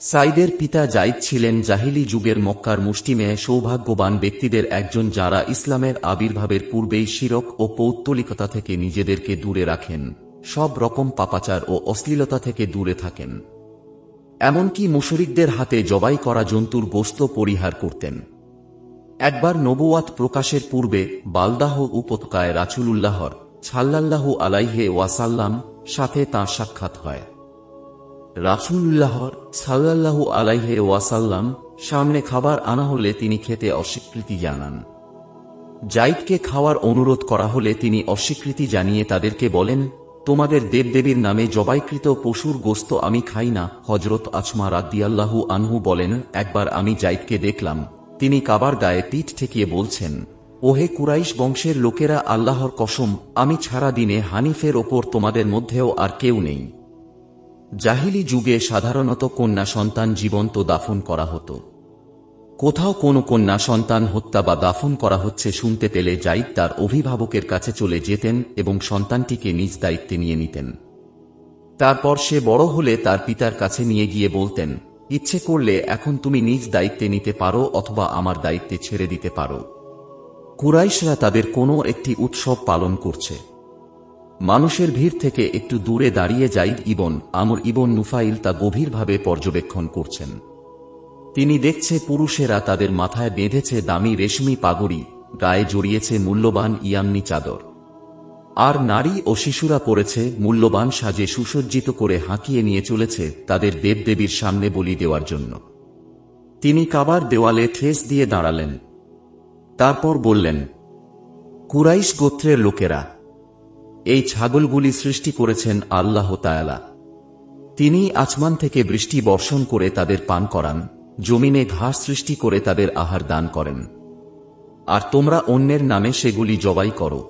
সাইদের পিতা জাইদ ছিলেন জাহিলি যুগের মক্কার মুষ্টিমেয় সৌভাগ্যবান ব্যক্তিদের একজন, যারা ইসলামের আবির্ভাবের পূর্বেই শিরক ও পৌত্তলিকতা থেকে নিজেদেরকে দূরে রাখেন, সব রকম পাপাচার ও অশ্লীলতা থেকে দূরে থাকেন, এমনকি মুশরিকদের হাতে জবাই করা জন্তুর গোশত পরিহার করতেন। একবার নবুয়াত প্রকাশের পূর্বে বালদাহ উপত্যকায় রাসূলুল্লাহর সাল্লাল্লাহু আলাইহি ওয়াসাল্লাম সাথে তাঁর সাক্ষাৎ হয়। রাসূলুল্লাহর সাল্লাল্লাহু আলাইহি ওয়াসাল্লাম সামনে খাবার আনা হলে তিনি খেতে অস্বীকৃতি জানান। জাইদকে খাওয়ার অনুরোধ করা হলে তিনি অস্বীকৃতি জানিয়ে তাদেরকে বলেন, তোমাদের দেবদেবীর নামে জবাইকৃত পশুর গোশত আমি খাই না। হযরত আসমা রাদিয়াল্লাহু আনহু বলেন, একবার আমি জাইদকে দেখলাম, তিনি কাবার গায়ে পিঠ ঠেকিয়ে বলছেন, ওহে কুরাইশ বংশের লোকেরা, আল্লাহর কসম, আমি ছাড়া দিনে হানিফের ওপর তোমাদের মধ্যেও আর কেউ নেই। জাহিলি যুগে সাধারণত কন্যা সন্তান জীবন্ত দাফন করা হতো। কোথাও কোনো কন্যা সন্তান হত্যা বা দাফন করা হচ্ছে শুনতে পেলে জাইদ তার অভিভাবকের কাছে চলে যেতেন এবং সন্তানটিকে নিজ দায়িত্বে নিয়ে নিতেন। তারপর সে বড় হলে তার পিতার কাছে নিয়ে গিয়ে বলতেন, ইচ্ছে করলে এখন তুমি নিজ দায়িত্বে নিতে পারো অথবা আমার দায়িত্বে ছেড়ে দিতে পারো। কুরাইশরা তাদের কোনো একটি উৎসব পালন করছে। মানুষের ভিড় থেকে একটু দূরে দাঁড়িয়ে জাইদ ইবন আমর ইবন নুফাইল তা গভীরভাবে পর্যবেক্ষণ করছেন। তিনি দেখছে পুরুষেরা তাদের মাথায় বেঁধেছে দামি রেশমি পাগড়ি, গায়ে জড়িয়েছে মূল্যবান ইয়ামনি চাদর, আর নারী ও শিশুরা পড়েছে মূল্যবান সাজে সুসজ্জিত করে হাঁকিয়ে নিয়ে চলেছে তাদের দেবদেবীর সামনে বলি দেওয়ার জন্য। তিনি কাবার দেওয়ালে ঠেস দিয়ে দাঁড়ালেন। তারপর বললেন, কুরাইশ গোত্রের লোকেরা, এই ছাগলগুলি সৃষ্টি করেছেন আল্লাহ তাআলা। তিনি আসমান থেকে বৃষ্টি বর্ষণ করে তাদের পান করান, জমিনে ঘাস সৃষ্টি করে তাদের আহার দান করেন, আর তোমরা অন্যের নামে সেগুলি জবাই করো।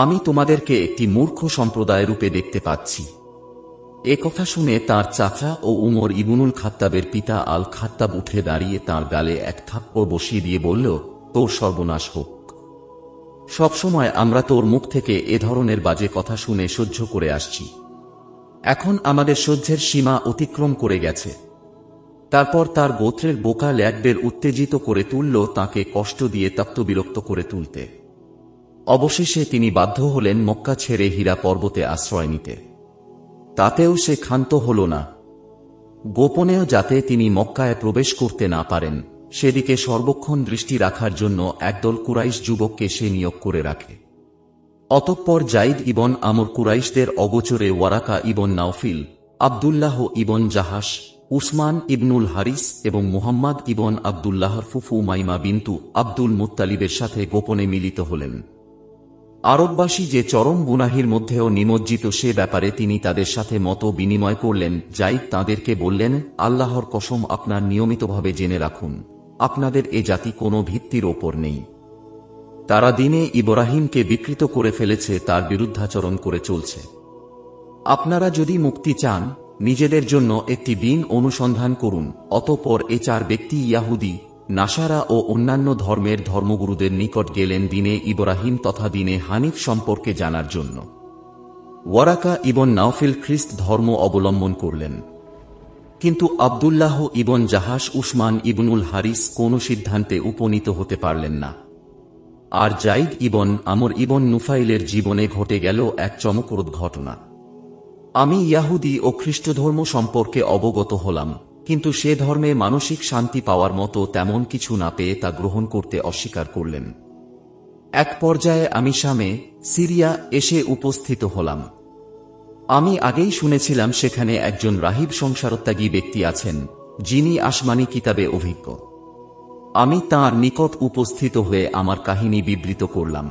আমি তোমাদেরকে একটি মূর্খ সম্প্রদায় রূপে দেখতে পাচ্ছি। এ কথা শুনে তাঁর চাচা ও উমর ইবনুল খাত্তাবের পিতা আল খাত্তাব উঠে দাঁড়িয়ে তাঁর গালে এক থাপ্পড় বসিয়ে দিয়ে বলল, তোর সর্বনাশ হোক। সবসময় আমরা তোর মুখ থেকে এ ধরনের বাজে কথা শুনে সহ্য করে আসছি, এখন আমাদের সহ্যের সীমা অতিক্রম করে গেছে। তারপর তার গোত্রের বোকা ল্যাকদের উত্তেজিত করে তুলল, তাকে কষ্ট দিয়ে তপ্তবিরক্ত করে তুলতে। অবশেষে তিনি বাধ্য হলেন মক্কা ছেড়ে হীরা পর্বতে আশ্রয় নিতে। তাতেও সে ক্ষান্ত হল না। গোপনেও যাতে তিনি মক্কায় প্রবেশ করতে না পারেন, সেদিকে সর্বক্ষণ দৃষ্টি রাখার জন্য একদল কুরাইশ যুবককে সে নিয়োগ করে রাখে। অতঃপর জাইদ ইবন আমর কুরাইশদের অগোচরে ওয়ারাকা ইবন নাওফিল, আব্দুল্লাহ ইবন জাহাস, উসমান ইবনুল হারিস এবং মুহাম্মদ ইবন আব্দুল্লাহর ফুফু মাইমা বিনতু আব্দুল মুত্তালিবের সাথে গোপনে মিলিত হলেন। আরববাসী যে চরম গুনাহির মধ্যেও নিমজ্জিত সে ব্যাপারে তিনি তাদের সাথে মত বিনিময় করলেন। জাইদ তাঁদেরকে বললেন, আল্লাহর কসম, আপনার নিয়মিতভাবে জেনে রাখুন, আপনাদের এ জাতি কোনো ভিত্তির ওপর নেই। তারা দিনে ইব্রাহিমকে বিকৃত করে ফেলেছে, তার বিরুদ্ধাচরণ করে চলছে। আপনারা যদি মুক্তি চান, নিজেদের জন্য একটি দিন অনুসন্ধান করুন। অতঃপর এ চার ব্যক্তি ইয়াহুদি, নাসারা ও অন্যান্য ধর্মের ধর্মগুরুদের নিকট গেলেন দিনে ইব্রাহিম তথা দিনে হানিফ সম্পর্কে জানার জন্য। ওয়ারাকা ইবন নাওফিল খ্রিস্ট ধর্ম অবলম্বন করলেন, কিন্তু আব্দুল্লাহ ইবন জাহাস, উসমান ইবনুল হারিস কোনো সিদ্ধান্তে উপনীত হতে পারলেন না। আর জাইদ ইবন আমর ইবন নুফাইলের জীবনে ঘটে গেল এক চমকপ্রদ ঘটনা। আমি ইয়াহুদি ও খ্রিস্টধর্ম সম্পর্কে অবগত হলাম, কিন্তু সে ধর্মে মানসিক শান্তি পাওয়ার মতো তেমন কিছু না পেয়ে তা গ্রহণ করতে অস্বীকার করলেন। এক পর্যায়ে আমি শামে, সিরিয়া এসে উপস্থিত হলাম। আমি আগেই শুনেছিলাম সেখানে একজন রাহিব সংসারত্যাগী ব্যক্তি আছেন, যিনি আসমানি কিতাবে অভিজ্ঞ। আমি তাঁর নিকট উপস্থিত হয়ে আমার কাহিনী বিবৃত করলাম।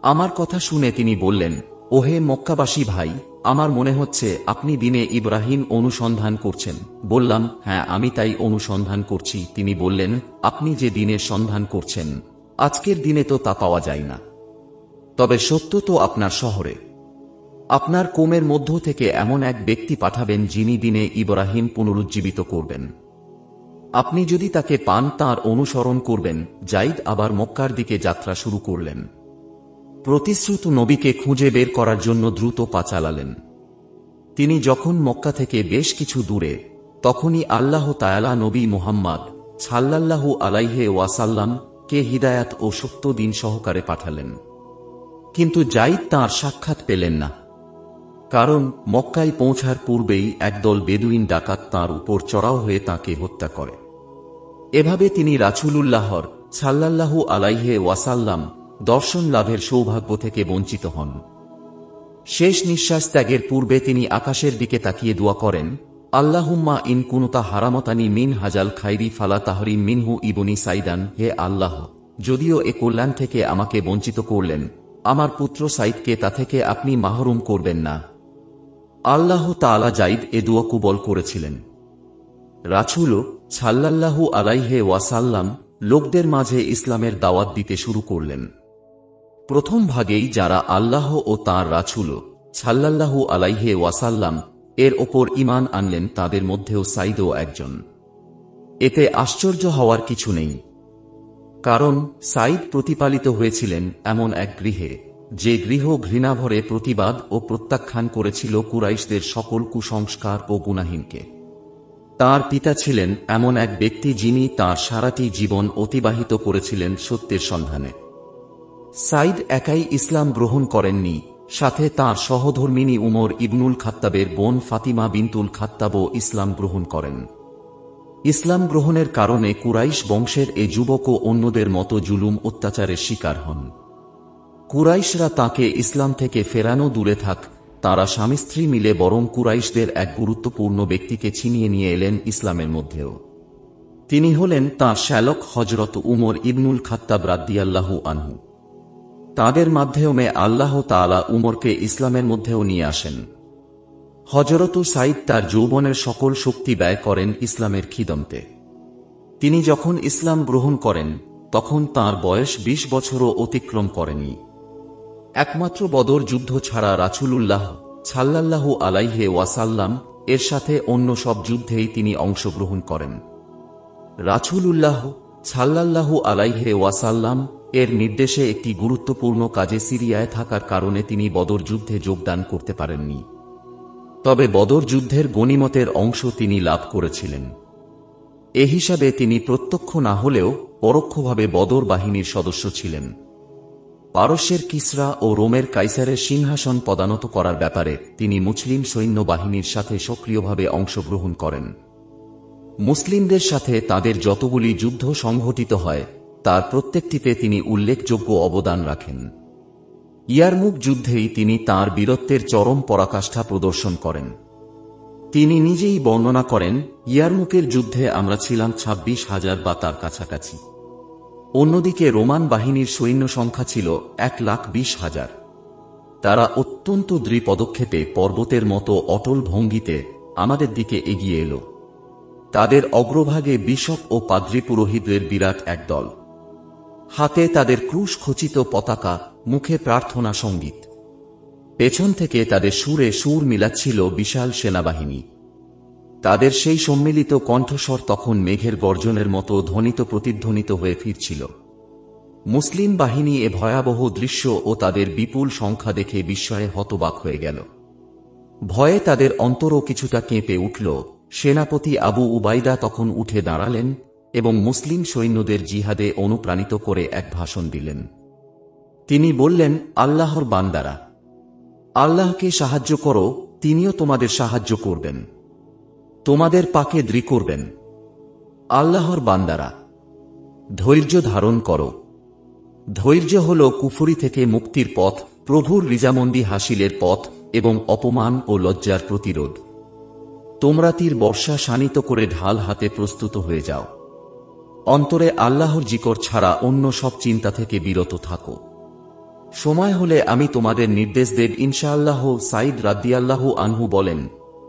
আমার কথা শুনে তিনি বললেন, ওহে মক্কাবাসী ভাই, আমার মনে হচ্ছে আপনি দিনে ইব্রাহিম অনুসন্ধান করছেন। বললাম, হ্যাঁ, আমি তাই অনুসন্ধান করছি। তিনি বললেন, আপনি যে দিনের সন্ধান করছেন, আজকের দিনে তো তা পাওয়া যায় না। তবে সত্য তো আপনার শহরে। আপনার কওমের মধ্য থেকে এমন এক ব্যক্তি পাঠাবেন যিনি দিনে ইব্রাহিম পুনরুজ্জীবিত করবেন। আপনি যদি তাকে পান, তাঁর অনুসরণ করবেন। জাইদ আবার মক্কার দিকে যাত্রা শুরু করলেন। প্রতিশ্রুত নবীকে খুঁজে বের করার জন্য দ্রুত পা চালালেন। তিনি যখন মক্কা থেকে বেশ কিছু দূরে তখনই আল্লাহ তাআলা নবী মুহাম্মদ সাল্লাল্লাহু আলাইহি ওয়াসাল্লাম কে হিদায়াত ও সত্য দিন সহকারে পাঠালেন। কিন্তু যায়েদ তাঁর সাক্ষাৎ পেলেন না। কারণ মক্কায় পৌঁছার পূর্বেই একদল বেদুইন ডাকাত তাঁর উপর চড়াও হয়ে তাঁকে হত্যা করে। এভাবে তিনি রাসূলুল্লাহর সাল্লাল্লাহু আলাইহি ওয়াসাল্লাম দর্শন লাভের সৌভাগ্য থেকে বঞ্চিত হন। শেষ নিঃশ্বাস ত্যাগের পূর্বে তিনি আকাশের দিকে তাকিয়ে দোয়া করেন, আল্লাহুম্মা ইন কুনতা হারামতানি মিন হাজাল খাইরি ফালা তাহরিম মিনহু ইবনি সাইদান। হে আল্লাহ, যদিও এ কল্যাণ থেকে আমাকে বঞ্চিত করলেন, আমার পুত্র সাইদকে তা থেকে আপনি মাহরুম করবেন না। আল্লাহ তাআলা যায়েদ এ দোয়া কবুল করেছিলেন। রাসূল সাল্লাল্লাহু আলাইহি ওয়াসাল্লাম লোকদের মাঝে ইসলামের দাওয়াত দিতে শুরু করলেন। প্রথম ভাগেই যারা আল্লাহ ও তাঁর রাসূল সাল্লাল্লাহু আলাইহি ওয়াসাল্লাম এর ওপর ঈমান আনলেন তাদের মধ্যেও সাইদও একজন। এতে আশ্চর্য হওয়ার কিছু নেই, কারণ সাইদ প্রতিপালিত হয়েছিলেন এমন এক গৃহে, যে গৃহ ঘৃণাভরে প্রতিবাদ ও প্রত্যাখ্যান করেছিল কুরাইশদের সকল কুসংস্কার ও গুনাহীনকে। তার পিতা ছিলেন এমন এক ব্যক্তি যিনি তার সারাটি জীবন অতিবাহিত করেছিলেন সত্যের সন্ধানে। সাইদ একাই ইসলাম গ্রহণ করেননি, সাথে তাঁর সহধর্মিনী উমর ইবনুল খাত্তাবের বোন ফাতিমা বিনতুল খাত্তাবও ইসলাম গ্রহণ করেন। ইসলাম গ্রহণের কারণে কুরাইশ বংশের এ যুবকও অন্যদের মতো জুলুম অত্যাচারের শিকার হন। কুরাইশরা তাকে ইসলাম থেকে ফেরানো দূরে থাক, তাঁরা স্বামী স্ত্রী মিলে বরং কুরাইশদের এক গুরুত্বপূর্ণ ব্যক্তিকে ছিনিয়ে নিয়ে এলেন ইসলামের মধ্যেও। তিনি হলেন তাঁর শ্যালক হযরত উমর ইবনুল খাত্তাব রাদিয়াল্লাহু আনহু। তাদের মাধ্যমে আল্লাহ তাআলা উমরকে ইসলামের মধ্যেও নিয়ে আসেন। হযরত সাইদ তার যৌবনের সকল শক্তি ব্যয় করেন ইসলামের খিদমতে। তিনি যখন ইসলাম গ্রহণ করেন তখন তাঁর বয়স ২০ বছরও অতিক্রম করেনি। একমাত্র বদর যুদ্ধ ছাড়া রাসূলুল্লাহ সাল্লাল্লাহু আলাইহি ওয়াসাল্লাম এর সাথে অন্য সব যুদ্ধেই তিনি অংশগ্রহণ করেন। রাসূলুল্লাহ সাল্লাল্লাহু আলাইহি ওয়াসাল্লাম এর নির্দেশে একটি গুরুত্বপূর্ণ কাজে সিরিয়ায় থাকার কারণে তিনি বদর যুদ্ধে যোগদান করতে পারেননি। তবে বদর যুদ্ধের গনিমতের অংশ তিনি লাভ করেছিলেন। এ হিসাবে তিনি প্রত্যক্ষ না হলেও পরোক্ষভাবে বদর বাহিনীর সদস্য ছিলেন। পারস্যের কিসরা ও রোমের কাইসারের সিংহাসন পদানত করার ব্যাপারে তিনি মুসলিম সৈন্যবাহিনীর সাথে সক্রিয়ভাবে অংশগ্রহণ করেন। মুসলিমদের সাথে তাদের যতগুলি যুদ্ধ সংঘটিত হয় তার প্রত্যেকটিতে তিনি উল্লেখযোগ্য অবদান রাখেন। ইয়ারমুক যুদ্ধেই তিনি তাঁর বীরত্বের চরম পরাকাষ্ঠা প্রদর্শন করেন। তিনি নিজেই বর্ণনা করেন, ইয়ারমুকের যুদ্ধে আমরা ছিলাম ২৬,০০০ বা তার কাছাকাছি। অন্যদিকে রোমান বাহিনীর সৈন্য সংখ্যা ছিল ১,২০,০০০। তারা অত্যন্ত দৃঢ় পদক্ষেপে পর্বতের মতো অটল ভঙ্গিতে আমাদের দিকে এগিয়ে এল। তাদের অগ্রভাগে বিশপ ও পাদ্রী পুরোহিতদের বিরাট এক দল, হাতে তাদের ক্রুশ খচিত পতাকা, মুখে প্রার্থনা সঙ্গীত। পেছন থেকে তাদের সুরে সুর মিলাচ্ছিল বিশাল সেনাবাহিনী। তাদের সেই সম্মিলিত কণ্ঠস্বর তখন মেঘের গর্জনের মতো ধ্বনিত প্রতিধ্বনিত হয়ে ফিরছিল। মুসলিম বাহিনী এ ভয়াবহ দৃশ্য ও তাদের বিপুল সংখ্যা দেখে বিস্ময়ে হতবাক হয়ে গেল। ভয়ে তাদের অন্তরও কিছুটা কেঁপে উঠল। সেনাপতি আবু উবাইদা তখন উঠে দাঁড়ালেন এবং মুসলিম সৈন্যদের জিহাদে অনুপ্রাণিত করে এক ভাষণ দিলেন। তিনি বললেন, আল্লাহর বান্দারা, আল্লাহকে সাহায্য করো, তিনিও তোমাদের সাহায্য করবেন, তোমাদের পাকে দৃঢ় করবেন। আল্লাহর বান্দারা, ধৈর্য ধারণ করো। ধৈর্য হল কুফরি থেকে মুক্তির পথ, প্রভুর রিজামন্দি হাসিলের পথ এবং অপমান ও লজ্জার প্রতিরোধ। তোমরা তীর বর্ষা শানিত করে ঢাল হাতে প্রস্তুত হয়ে যাও। অন্তরে আল্লাহর জিকর ছাড়া অন্য সব চিন্তা থেকে বিরত থাকো। সময় হলে আমি তোমাদের নির্দেশ দেব ইনশাআল্লাহ। সাইদ রাদিয়াল্লাহু আনহু বলেন,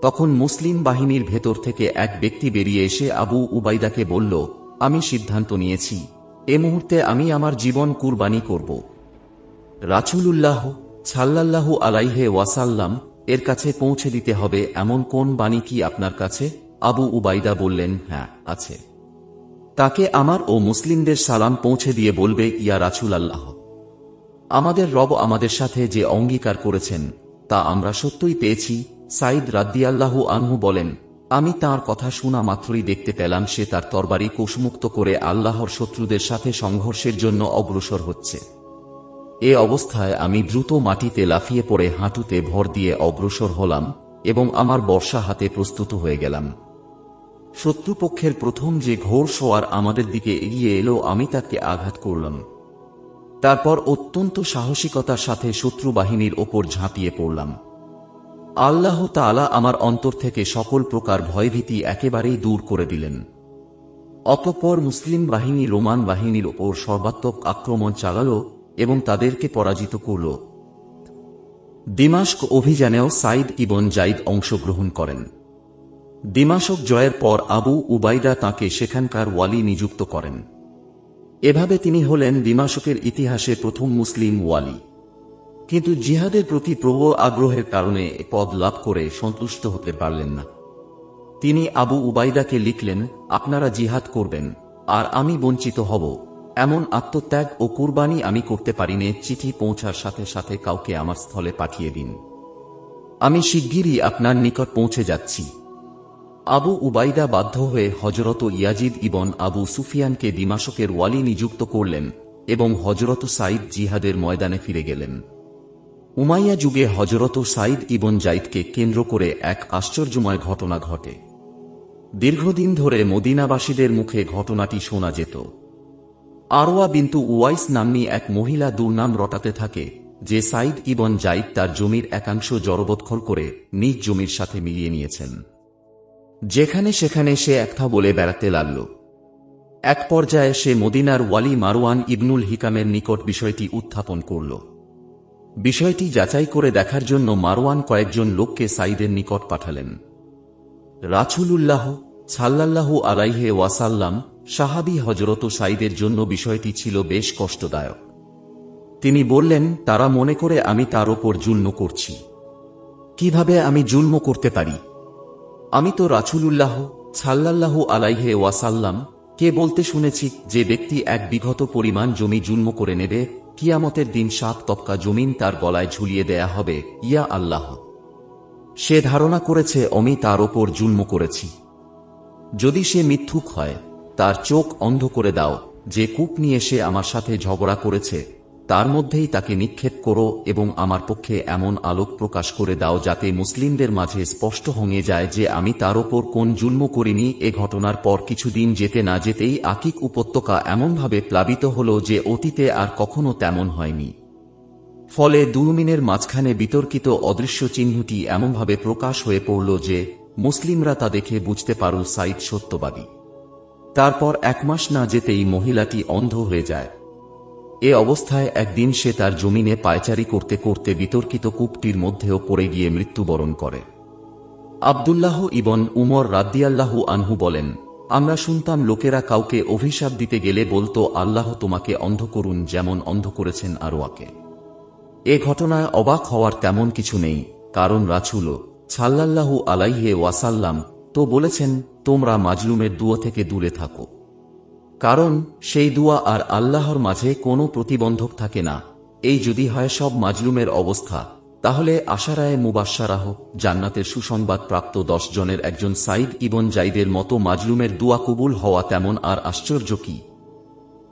তখন মুসলিম বাহিনীর ভেতর থেকে এক ব্যক্তি বেরিয়ে এসে আবু উবাইদাকে বলল, আমি সিদ্ধান্ত নিয়েছি, এ মুহূর্তে আমি আমার জীবন কুরবানি করব। রাসূলুল্লাহ সাল্লাল্লাহু আলাইহি ওয়াসাল্লাম এর কাছে পৌঁছে দিতে হবে এমন কোন বাণী কি আপনার কাছে? আবু উবাইদা বললেন, হ্যাঁ আছে। তাকে আমার ও মুসলিমদের সালাম পৌঁছে দিয়ে বলবে, ইয়া রাসূলাল্লাহ, আমাদের রব আমাদের সাথে যে অঙ্গীকার করেছেন তা আমরা সত্যই পেয়েছি। সাইদ রাদিয়াল্লাহু আনহু বলেন, আমি তার কথা শোনা মাত্রই দেখতে পেলাম সে তার তরবারি কোষমুক্ত করে আল্লাহর শত্রুদের সাথে সংঘর্ষের জন্য অগ্রসর হচ্ছে। এ অবস্থায় আমি দ্রুত মাটিতে লাফিয়ে পড়ে হাঁটুতে ভর দিয়ে অগ্রসর হলাম এবং আমার বর্শা হাতে প্রস্তুত হয়ে গেলাম। শত্রুপক্ষের প্রথম যে ঘোর সোয়ার আমাদের দিকে এগিয়ে এলো আমি তাকে আঘাত করলাম। তারপর অত্যন্ত সাহসিকতার সাথে শত্রু বাহিনীর ওপর ঝাঁপিয়ে পড়লাম। আল্লাহ তাআলা আমার অন্তর থেকে সকল প্রকার ভয়ভীতি একেবারেই দূর করে দিলেন। অতঃপর মুসলিম বাহিনী রোমান বাহিনীর ওপর সর্বাত্মক আক্রমণ চালাল এবং তাদেরকে পরাজিত করল। দিমাশক অভিযানেও সাইদ ইবন জাইদ অংশগ্রহণ করেন। দিমাশক জয়ের পর আবু উবাইদা তাঁকে সেখানকার ওয়ালি নিযুক্ত করেন। এভাবে তিনি হলেন দিমাশকের ইতিহাসে প্রথম মুসলিম ওয়ালি। কিন্তু জিহাদের প্রতি প্রবল আগ্রহের কারণে এ পদ লাভ করে সন্তুষ্ট হতে পারলেন না। তিনি আবু উবাইদাকে লিখলেন, আপনারা জিহাদ করবেন আর আমি বঞ্চিত হব, এমন আত্মত্যাগ ও কুরবানি আমি করতে পারিনে। চিঠি পৌঁছার সাথে সাথে কাউকে আমার স্থলে পাঠিয়ে দিন, আমি শিগগিরই আপনার নিকট পৌঁছে যাচ্ছি। আবু উবাইদা বাধ্য হয়ে হযরত ইয়াজিদ ইবন আবু সুফিয়ানকে দিমাশকের ওয়ালি নিযুক্ত করলেন এবং হযরত সাইদ জিহাদের ময়দানে ফিরে গেলেন। উমাইয়া যুগে হযরত সাইদ ইবন জাইদকে কেন্দ্র করে এক আশ্চর্যময় ঘটনা ঘটে। দীর্ঘদিন ধরে মদিনাবাসীদের মুখে ঘটনাটি শোনা যেত। আরওয়া বিন্তু উওয়াইস নাম্নী এক মহিলা দুর্নাম রটাতে থাকে যে সাইদ ইবন জাইদ তার জমির একাংশ জবরদখল করে নিজ জমির সাথে মিলিয়ে নিয়েছেন। যেখানে সেখানে সে একথা বলে বেড়াতে লাগল। এক পর্যায়ে সে মদিনার ওয়ালি মারওয়ান ইবনুল হিকামের নিকট বিষয়টি উত্থাপন করল। বিষয়টি যাচাই করে দেখার জন্য মারওয়ান কয়েকজন লোককে সাইদের নিকট পাঠালেন। রাসূলুল্লাহ সাল্লাল্লাহু আলাইহি ওয়াসাল্লাম সাহাবী হযরত সাইদের জন্য বিষয়টি ছিল বেশ কষ্টদায়ক। তিনি বললেন, তারা মনে করে আমি তার ওপর জুলম করছি। কিভাবে আমি জুলম করতে পারি? আমি তো রাসূলুল্লাহ সাল্লাল্লাহু আলাইহি ওয়াসাল্লাম কে বলতে শুনেছি যে ব্যক্তি এক বিঘত পরিমাণ জমি জুলম করে নেবে, কিয়ামতের দিন 7 তবকা জমিন তার গলায় ঝুলিয়ে দেয়া হবে। ইয়া আল্লাহ! সে ধারণা করেছে আমি তার ওপর জুলম করেছি। যদি সে মিথ্যুক হয়, তার চোখ অন্ধ করে দাও। যে কূপ নিয়ে সে আমার সাথে ঝগড়া করেছে তার মধ্যেই তাকে নিক্ষেপ করো এবং আমার পক্ষে এমন আলোক প্রকাশ করে দাও যাতে মুসলিমদের মাঝে স্পষ্ট হয়ে যায় যে আমি তার ওপর কোন জুলম করিনি। এ ঘটনার পর কিছুদিন যেতে না যেতেই আকিক উপত্যকা এমনভাবে প্লাবিত হল যে অতীতে আর কখনো তেমন হয়নি। ফলে দুমিনের মাঝখানে বিতর্কিত অদৃশ্য চিহ্নটি এমনভাবে প্রকাশ হয়ে পড়ল যে মুসলিমরা তা দেখে বুঝতে পারল সাইদ সত্যবাদী। তারপর 1 মাস না যেতেই মহিলাটি অন্ধ হয়ে যায়। এ অবস্থায় একদিন সে তার জমিনে পায়চারি করতে করতে বিতর্কিত কূপটির মধ্যেও পড়ে গিয়ে মৃত্যুবরণ করে। আব্দুল্লাহ ইবন উমর রাদিয়াল্লাহু আনহু বলেন, আমরা শুনতাম লোকেরা কাউকে অভিশাপ দিতে গেলে বলতো, আল্লাহ তোমাকে অন্ধ করুন যেমন অন্ধ করেছেন আরওয়াকে। এ ঘটনায় অবাক হওয়ার তেমন কিছু নেই, কারণ রাসূল সাল্লাল্লাহু আলাইহি ওয়াসাল্লাম তো বলেছেন, তোমরা মাজলুমের দুয়া থেকে দূরে থাকো, কারণ সেই দুয়া আর আল্লাহর মাঝে কোনো প্রতিবন্ধক থাকে না। এই যদি হয় সব মাজলুমের অবস্থা, তাহলে আশারায়ে মুবাশশারাহ জান্নাতের সুসংবাদ প্রাপ্ত 10 জনের একজন সাইদ ইবন জাইদের মতো মাজলুমের দুয়া কবুল হওয়া তেমন আর আশ্চর্য কি?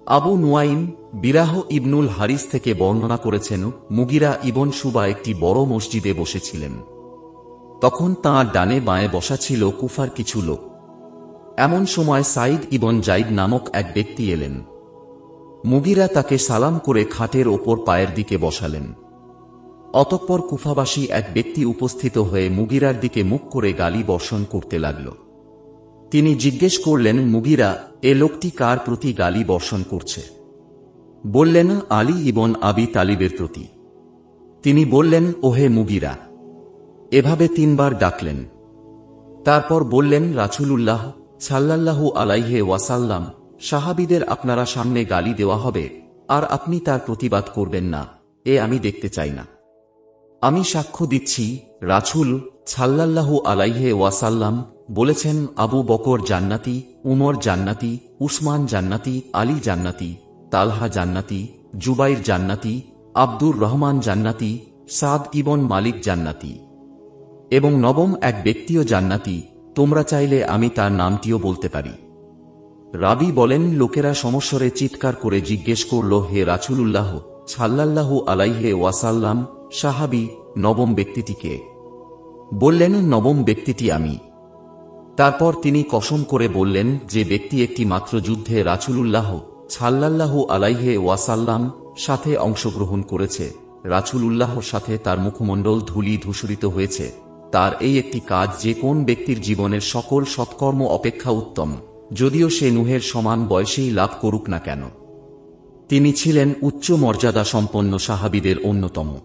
আবু নুয়াইম বিরাহ ইবনুল হারিস থেকে বর্ণনা করেছেন, মুগিরা ইবন শুবা একটি বড় মসজিদে বসেছিলেন। তখন তাঁর ডানে বাঁয়ে বসা ছিল কুফার কিছু লোক। এমন সময় সাইদ ইবন জাইদ নামক এক ব্যক্তি এলেন। মুগিরা তাকে সালাম করে খাটের ওপর পায়ের দিকে বসালেন। অতঃপর কুফাবাসী এক ব্যক্তি উপস্থিত হয়ে মুগিরার দিকে মুখ করে গালি বর্ষণ করতে লাগল। তিনি জিজ্ঞেস করলেন, মুগিরা, এ লোকটি কার প্রতি গালি বর্ষণ করছে? বললেন, আলী ইবন আবি তালিবের প্রতি। তিনি বললেন, ওহে মুগিরা। এভাবে 3 বার ডাকলেন। তারপর বললেন, রাসূলুল্লাহ সাল্লাল্লাহু আলাইহি ওয়াসাল্লাম, সাহাবীদের আপনারা সামনে গালি দেওয়া হবে আর আপনি তার প্রতিবাদ করবেন না, এ আমি দেখতে চাই না। আমি সাক্ষ্য দিচ্ছি, রাসূল সাল্লাল্লাহু আলাইহি ওয়াসাল্লাম বলেছেন, আবু বকর জান্নাতি, উমর জান্নাতি, উসমান জান্নাতি, আলী জান্নাতি, তালহা জান্নাতি, জুবাইর জান্নাতি, আব্দুর রহমান জান্নাতি, সাদ ইবন মালিক জান্নাতি এবং 9ম এক ব্যক্তিও জান্নাতি, তোমরা চাইলে আমি তার নামটিও বলতে পারি। রাবী বলেন, লোকেরা সমস্বরে চিৎকার করে জিজ্ঞেস করল, হে রাসূলুল্লাহ সাল্লাল্লাহু আলাইহি ওয়াসাল্লাম, সাহাবী নবম ব্যক্তিটিকে? বললেন, নবম ব্যক্তিটি আমি। তারপর তিনি কসম করে বললেন, যে ব্যক্তি একটি মাত্র যুদ্ধে রাসূলুল্লাহ সাল্লাল্লাহু আলাইহি ওয়াসাল্লাম সাথে অংশগ্রহণ করেছে, রাসূলুল্লাহর সাথে তার মুখমণ্ডল ধূলি ধূসরিত হয়েছে, তার এই একটি কাজ যে কোন ব্যক্তির জীবনের সকল সৎকর্ম অপেক্ষা উত্তম, যদিও সে নূহের সমান বয়সেই লাভ করুক না কেন। তিনি ছিলেন উচ্চ মর্যাদা সম্পন্ন সাহাবীদের অন্যতম।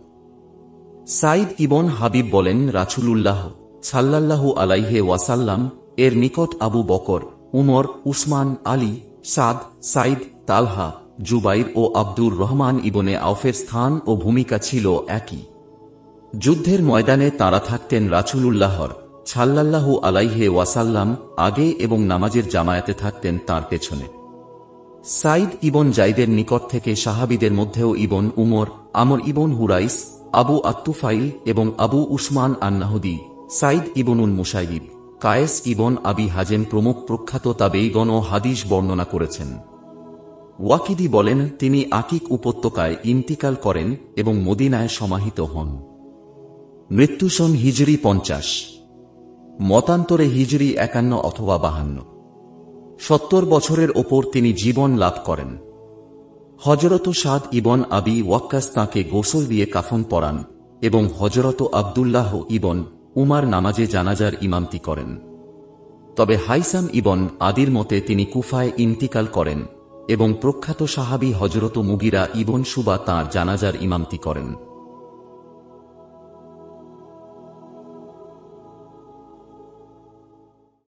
সাইদ ইবন হাবিব বলেন, রাসূলুল্লাহ সাল্লাল্লাহু আলাইহি ওয়াসাল্লাম এর নিকট আবু বকর, উমর, উসমান, আলী, সাদ, সাইদ, তালহা, জুবাইর ও আব্দুর রহমান ইবনে আওফের স্থান ও ভূমিকা ছিল একই। যুদ্ধের ময়দানে তাঁরা থাকতেন রাসূলুল্লাহর সাল্লাল্লাহু আলাইহি ওয়াসাল্লাম আগে এবং নামাজের জামায়াতে থাকতেন তাঁর পেছনে। সাইদ ইবন জাইদের নিকট থেকে সাহাবীদের মধ্যেও ইবন উমর, আমর ইবন হুরাইস, আবু আত্তুফাইল এবং আবু উসমান আন-নাহদি, সাইদ ইবনুল মুসাইয়িব, কায়েস ইবন আবি হাজেম প্রমুখ প্রখ্যাত তাবেঈগণও হাদিস বর্ণনা করেছেন। ওয়াকিদি বলেন, তিনি আকিক উপত্যকায় ইন্তিকাল করেন এবং মদিনায় সমাহিত হন। মৃত্যু সন হিজরি 50, মতান্তরে হিজরি 51 অথবা 52। 70 বছরের ওপর তিনি জীবন লাভ করেন। হযরত সাদ ইবন আবি ওয়াক্কাস তাঁকে গোসল দিয়ে কাফন পরান এবং হযরত আব্দুল্লাহ ইবন উমার নামাজে জানাজার ইমামতি করেন। তবে হাইসাম ইবন আদির মতে তিনি কুফায় ইন্তিকাল করেন এবং প্রখ্যাত সাহাবী হযরত মুগিরা ইবন শুবা তাঁর জানাজার ইমামতি করেন।